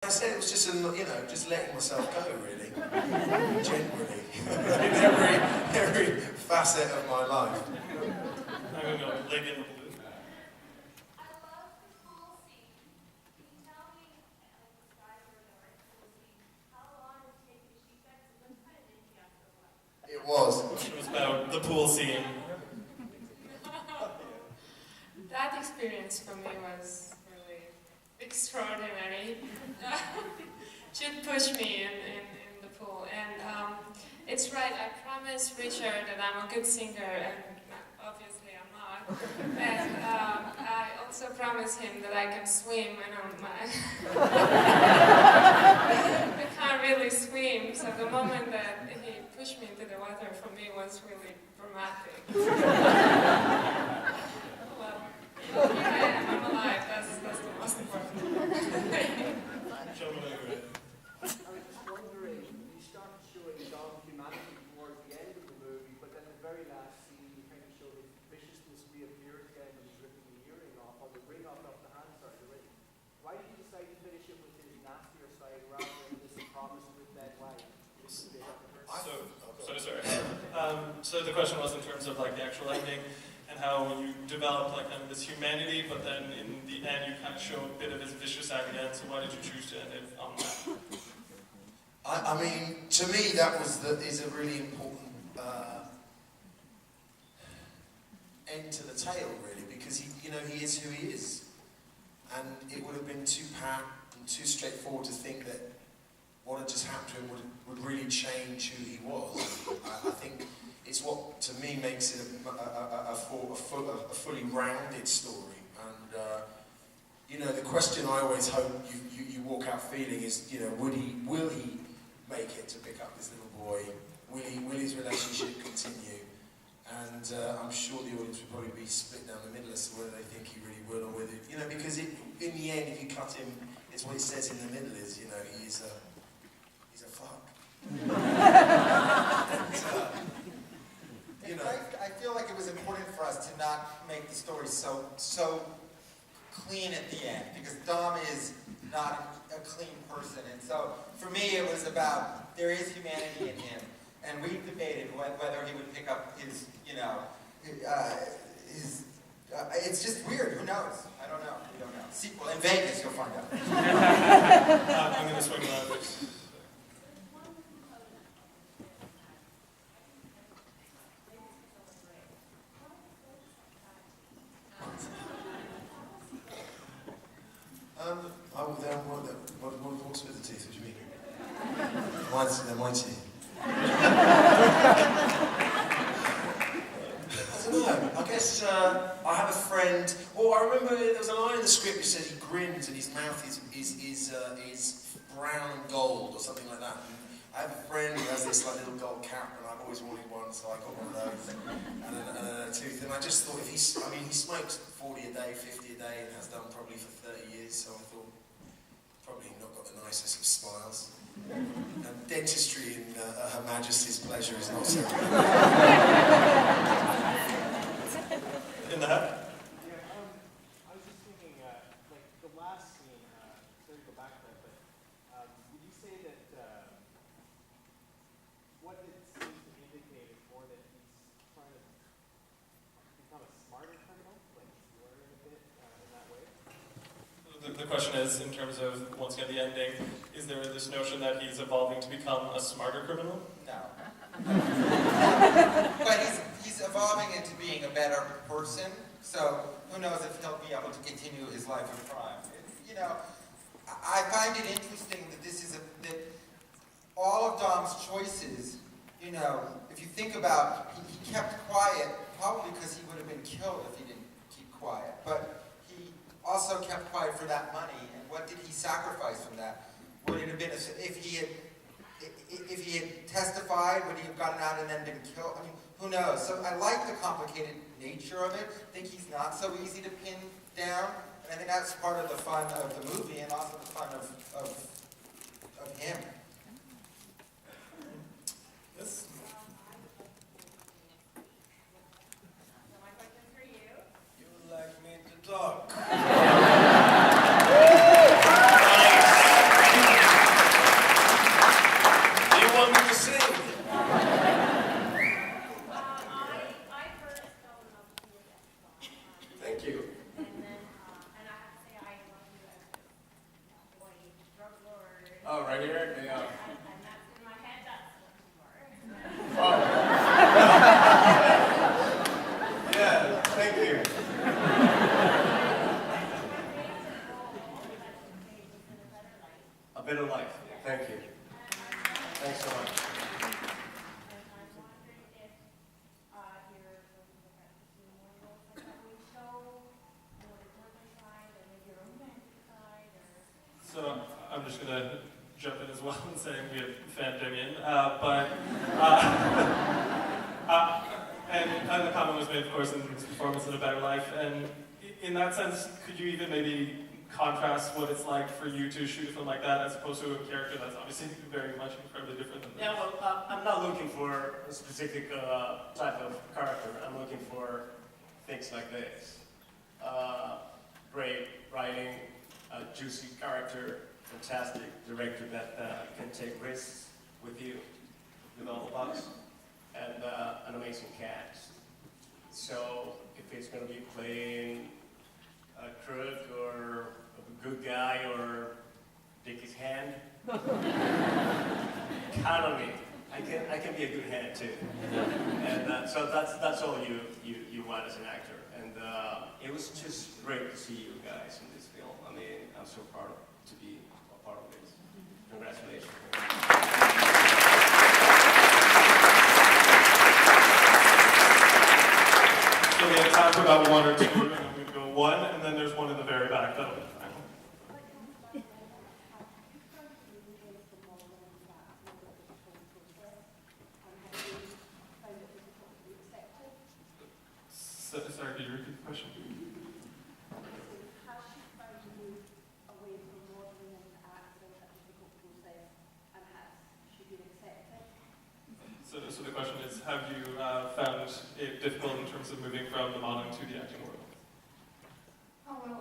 I said it was just, just letting myself go, really. Generally. In every facet of my life. I'm going to go leg in the blue. I love the pool scene. Can you tell me, describe or pool scene, how long it takes to shoot that? Because it looks kind of dingy after a while. It was. It was about the pool scene. That experience for me was really extraordinary. She'd push me in the pool, and it's right, I promised Richard that I'm a good singer, and obviously I'm not. And I also promised him that I can swim, and I can't really swim, so the moment that he pushed me into the water for me was really dramatic. Well, here I am, I'm alive, that's the most important thing. I was just wondering, you started showing Dom's humanity towards the end of the movie, but then the very last scene, you kind of show his viciousness reappears again when he's ripping the earring off, or the ring off the hand, sorry, the ring. Why did you decide to finish it with his nastier side rather than this promise with dead wife? So the question was in terms of like the actual ending and how you develop like kind of this humanity, but then in the end you kind of show a bit of his vicious side again. So why did you choose to end it on that? I mean, to me, that is a really important end to the tale, really, because he is who he is, and it would have been too pat and too straightforward to think that what had just happened to him would really change who he was. I think it's what, to me, makes it a fully rounded story. And the question I always hope you walk out feeling is, will he make it to pick up this little boy? Will his relationship continue? And I'm sure the audience would probably be split down the middle as to whether they think he really will or whether, because in the end, if you cut him, it's what it says in the middle is, he's a fuck. I feel like it was important for us to not make the story so clean at the end, because Dom is not a clean person, and so for me it was about there is humanity in him, and we debated whether he would pick up his, it's just weird. Who knows? I don't know. We don't know. Sequel in Vegas, you'll find out. I'm going to swing around. What's with the teeth? What do you mean? They're my teeth. I don't know. I guess I have a friend. Well, I remember there was a line in the script which said he grins and his mouth is brown and gold or something like that. And I have a friend who has this little gold cap, and I've always wanted one, so I got one of those and a tooth. And I just thought, he smokes 40 a day, 50 a day, and has done probably for 30 years. So I thought, probably not got the nicest of smiles. And dentistry in Her Majesty's pleasure is not so good. In the hat? Yeah, I was just thinking, like the last scene, sorry to go back to that, but would you say that what it seems to indicate is more that he's trying to become a smarter criminal, like he's learning a bit in that way? The question is, in terms of, once again, the ending, is there this notion that he's evolving to become a smarter criminal? No. But he's evolving into being a better person, so who knows if he'll be able to continue his life of crime. I find it interesting that that all of Dom's choices, if you think about, he kept quiet, probably because he would have been killed if he didn't keep quiet, but he also kept quiet for that money, and what did he sacrifice from that? Would it have been, if he had testified, would he have gotten out and then been killed? I mean, who knows? So I like the complicated nature of it. I think he's not so easy to pin down, and I think that's part of the fun of the movie and also the fun of him. Yes. My question for you. You would like me to talk? Nice. better life. Thank you. Thanks so much. And I'm wondering if you're looking at pursuing more roles like that where you show, you know, the glimmer side or maybe a romantic side or... So I'm just going to jump in as well and say we have fan Damien, and the comment was made, of course, in his performance in A Better Life, and in that sense, could you even maybe contrast what it's like for you to shoot a film like that as opposed to a character that's obviously very much incredibly different than this? Yeah, well, I'm not looking for a specific type of character. I'm looking for things like this. Great writing, a juicy character, fantastic director that can take risks with you, develop us, and an amazing cast. So if it's going to be playing a crook or a good guy or take his hand, count on me. I can be a good hand too. And so that's all you want as an actor. And it was just great to see you guys in this film. I mean, I'm so proud to be a part of this. Congratulations. So we have time for about one or two, and I'm going to go one, and then there's one in the very back. That'll be fine. Sorry, could you repeat the question? Has she found you away from modeling and acting a difficult process, and has she been accepted? So the question is, have you found it difficult in terms of moving from the modeling to the acting world? Oh, well,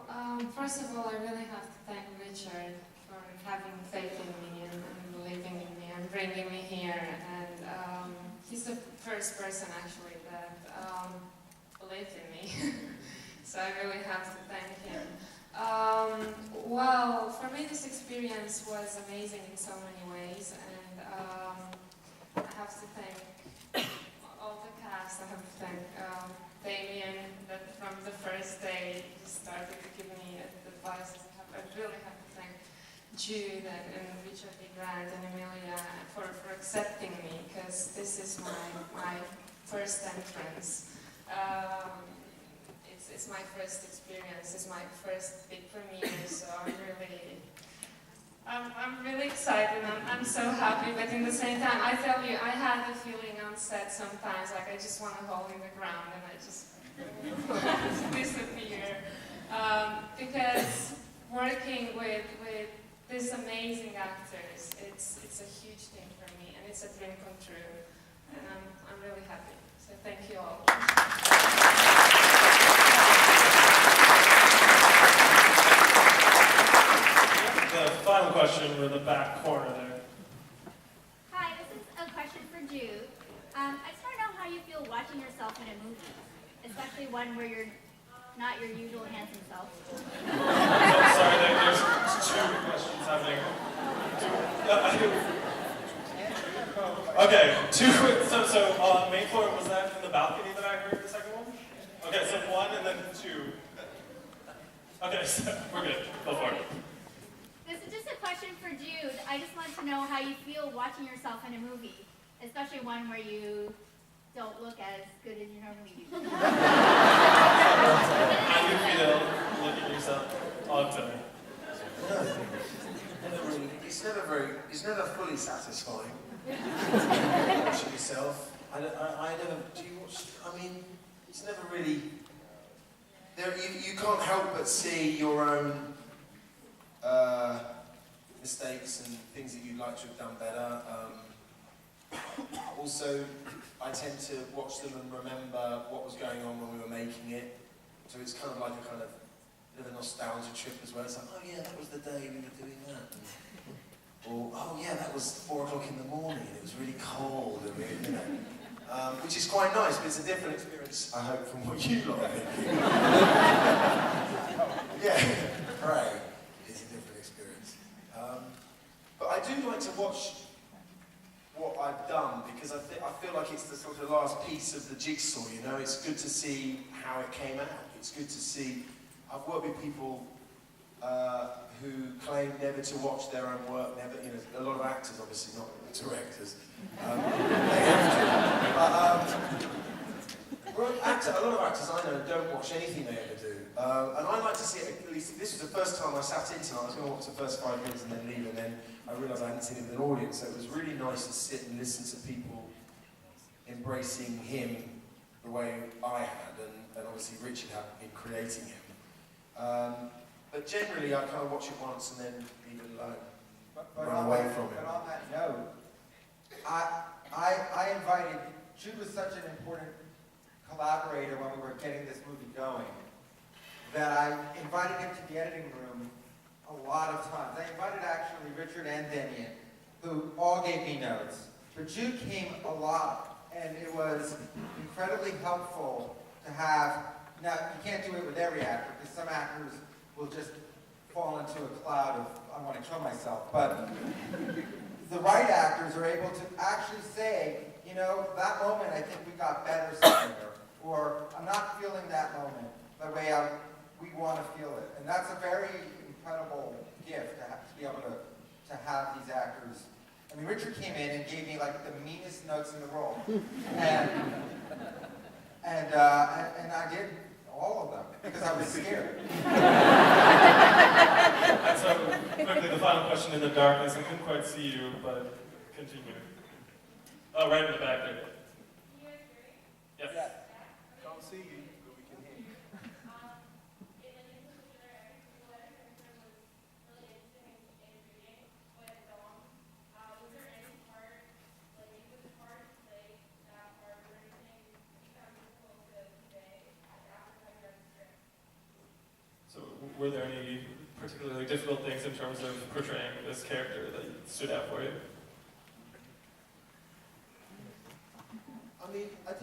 first of all, I really have to thank Richard for having faith in me and believing in me and bringing me here. And he's the first person, actually, that believed in me. So I really have to thank him. Well, for me, this experience was amazing in so many ways. And I have to thank all the cast. I have to thank Damien, that from the first day he started to give me advice. I really have to thank Jude and Richard B. Grant and Emilia for accepting me, because this is my first entrance. It's my first experience. It's my first big premiere, so I'm really excited. I'm so happy, but in the same time, I tell you, I had the feeling on set sometimes like I just want to hold in the ground and I just disappear. Because working with these amazing actors, it's a huge thing for me, and it's a dream come true, and I'm really happy. So thank you all. The final question, we're in the back corner there. Hi, this is a question for Jude. I just want to know how you feel watching yourself in a movie, especially one where you're not your usual handsome self. Sorry, there's two questions happening. Okay, two. So main floor, was that in the balcony that I heard the second one? Okay, so one and then two. Okay, so we're good. Go for it. This is just a question for Jude. I just want to know how you feel watching yourself in a movie, especially one where you don't look as good as you normally do. How do you feel looking at yourself on film? It's never fully satisfying. Watching yourself. I never. Do you watch? I mean, it's never really. You can't help but see your own mistakes and things that you'd like to have done better. Also, I tend to watch them and remember what was going on when we were making it. So it's kind of like a kind of bit of a nostalgia trip as well. It's like, oh yeah, that was the day we were doing that. Or, oh yeah, that was 4 o'clock in the morning and it was really cold. And you know, which is quite nice, but it's a different experience, I hope, from what you lot are thinking. Yeah, right. It's a different experience. But I do like to watch what I've done, because I feel like it's the sort of last piece of the jigsaw, you know? It's good to see how it came out. It's good to see... I've worked with people who claim never to watch their own work, never, you know, a lot of actors, obviously, not directors, they have to. But, a lot of actors I know don't watch anything they ever do. And I like to see it, at least, this was the first time I sat in tonight, I was going to watch the first 5 minutes and then leave, and then I realised I hadn't seen it with an audience, so it was really nice to sit and listen to people embracing him the way I had, and obviously Richard had in creating him. But generally, I kind of watch it once and then leave it alone. Run away from it. But on that note, I invited, Jude was such an important collaborator when we were getting this movie going, that I invited him to the editing room a lot of times. I invited actually Richard and Demian, who all gave me notes. But Jude came a lot, and it was incredibly helpful to have, now you can't do it with every actor, because some actors will just fall into a cloud of, I want to kill myself, but the right actors are able to actually say, you know, that moment I think we got better somewhere, or I'm not feeling that moment the way we want to feel it. And that's a very incredible gift to be able to have these actors. I mean, Richard came in and gave me like the meanest notes in the world. And I did all of them because I was scared. And so, quickly, the final question in the darkness. I couldn't quite see you, but continue. Oh, right in the back there. Yes. Can't see you, but we can hear you. So, were there any particularly difficult things in terms of portraying this character that stood out for you? I mean, I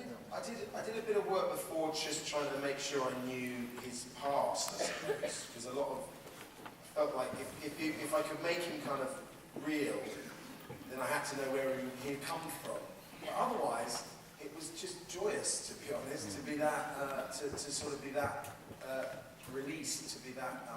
did a bit of work before just trying to make sure I knew his past, I suppose, because a lot of, I felt like if I could make him kind of real, then I had to know where he'd come from. But otherwise, it was just joyous, to be honest, to be that, to sort of be that released, to be that